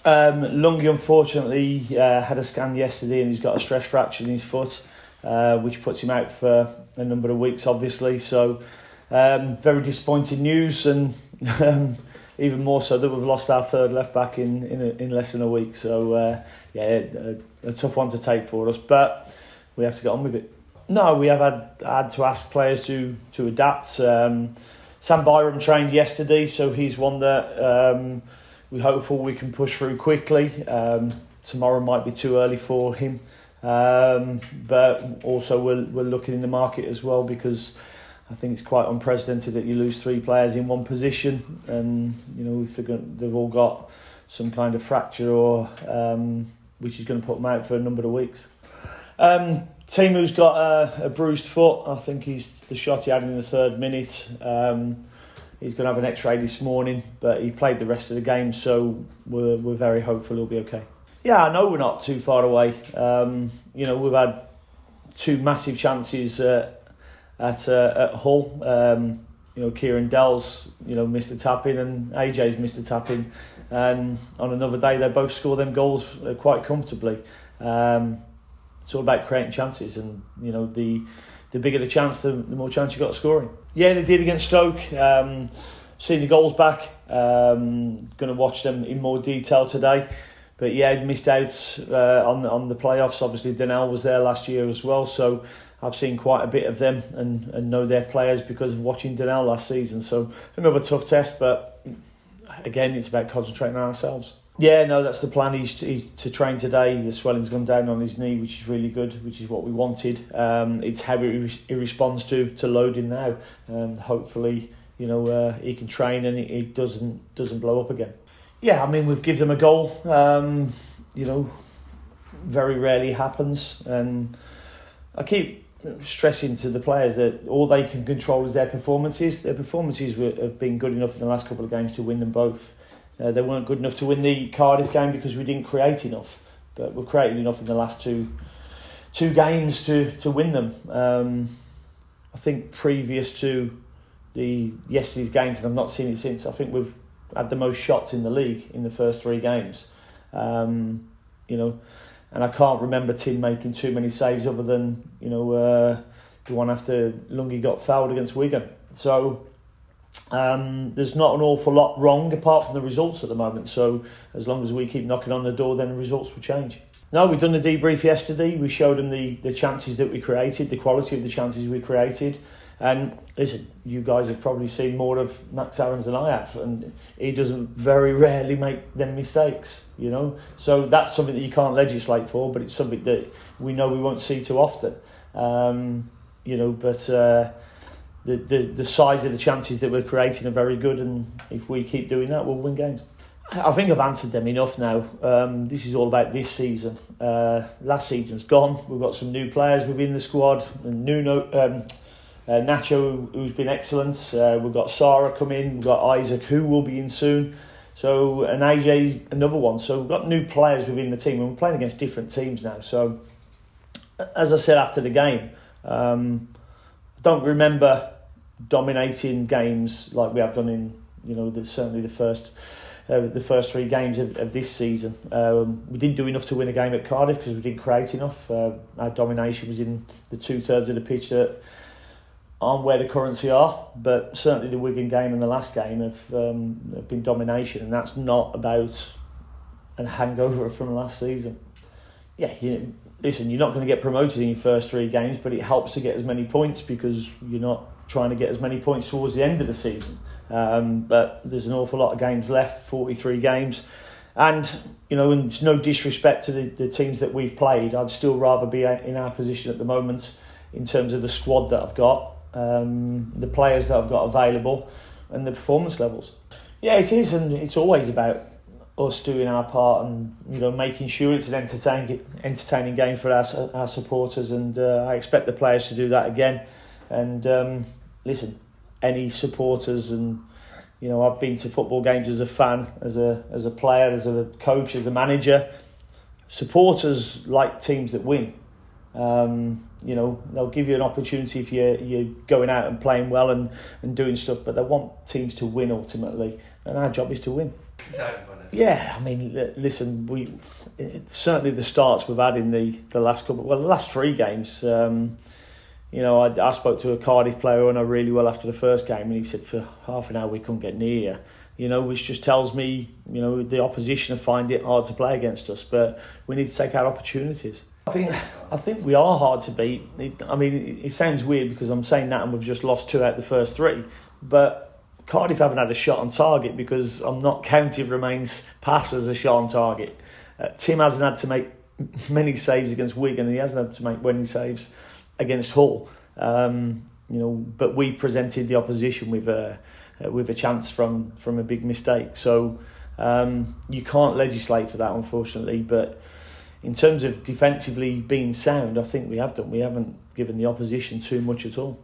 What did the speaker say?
Lungi unfortunately had a scan yesterday and he's got a stress fracture in his foot, which puts him out for a number of weeks, obviously. So very disappointing news, and even more so that we've lost our third left back in less than a week. So a tough one to take for us, but we have to get on with it. No, we have had to ask players to adapt. Sam Byram trained yesterday, so he's one that we're hopeful we can push through quickly. Tomorrow might be too early for him, but also we're looking in the market as well, because I think it's quite unprecedented that you lose 3 players in one position, and if they've all got some kind of fracture or which is going to put them out for a number of weeks. Timu's got a bruised foot. I think he's the shot he had in the 3rd minute. He's going to have an X-ray this morning, but he played the rest of the game, so we're very hopeful he'll be okay. Yeah, I know we're not too far away. We've had 2 massive chances at Hull. Kieran Dell's missed a tap in, and AJ's missed a tap in, and on another day they both score them goals quite comfortably. It's all about creating chances, and the bigger the chance, the more chance you got of scoring. Yeah, they did against Stoke. Seen the goals back. Going to watch them in more detail today. But yeah, missed out on the playoffs. Obviously, Donnell was there last year as well, so I've seen quite a bit of them and know their players because of watching Donnell last season. So another tough test, but again, it's about concentrating on ourselves. Yeah, no, that's the plan. He's to train today. The swelling's gone down on his knee, which is really good, which is what we wanted. It's how he responds to loading now. Hopefully, he can train and it doesn't blow up again. Yeah, I mean, we've given them a goal. Very rarely happens, and I keep stressing to the players that all they can control is their performances. Their performances have been good enough in the last couple of games to win them both. They weren't good enough to win the Cardiff game because we didn't create enough, but we've created enough in the last two games to win them. I think previous to yesterday's games, and I've not seen it since, I think we've had the most shots in the league in the first 3 games. And I can't remember Tim making too many saves other than the one after Lungi got fouled against Wigan. So there's not an awful lot wrong apart from the results at the moment. So as long as we keep knocking on the door, then the results will change. No, we've done the debrief yesterday. We showed them the chances that we created, the quality of the chances we created. And listen, you guys have probably seen more of Max Aarons than I have, and he doesn't very rarely make them mistakes, So that's something that you can't legislate for, but it's something that we know we won't see too often. But the size of the chances that we're creating are very good, and if we keep doing that, we'll win games. I think I've answered them enough now. This is all about this season. Last season's gone. We've got some new players within the squad, and Nacho, who's been excellent. We've got Sarah come in. We've got Isaac, who will be in soon. So, and AJ, another one. So we've got new players within the team, and we're playing against different teams now. So, as I said after the game, I don't remember dominating games like we have done in, certainly the first 3 games of this season. We didn't do enough to win a game at Cardiff because we didn't create enough. Our domination was in the 2/3 of the pitch that aren't where the currency are, but certainly the Wigan game and the last game have been domination, and that's not about a hangover from last season. Yeah, listen, you're not going to get promoted in your first 3 games, but it helps to get as many points because you're not trying to get as many points towards the end of the season. But there's an awful lot of games left, 43 games, and and it's no disrespect to the teams that we've played. I'd still rather be in our position at the moment in terms of the squad that I've got. The players that I've got available and the performance levels. Yeah, it is, and it's always about us doing our part and making sure it's an entertaining game for our supporters, and I expect the players to do that again. And listen, any supporters, and I've been to football games as a fan, as a player, as a coach, as a manager. Supporters like teams that win. They'll give you an opportunity if you're going out and playing well and doing stuff, but they want teams to win ultimately, and our job is to win. Yeah, I mean, listen, certainly the starts we've had in the last 3 games. I spoke to a Cardiff player who I know really well after the first game, and he said for half an hour we couldn't get near you. Which just tells me, the opposition find it hard to play against us, but we need to take our opportunities. I think we are hard to beat. It sounds weird because I'm saying that and we've just lost 2 out of the first 3, but Cardiff haven't had a shot on target because I'm not counting Romain's pass as a shot on target. Tim hasn't had to make many saves against Wigan, and he hasn't had to make many saves against Hull. But we presented the opposition with a chance from a big mistake. So you can't legislate for that, unfortunately. But in terms of defensively being sound, I think we have done. We haven't given the opposition too much at all.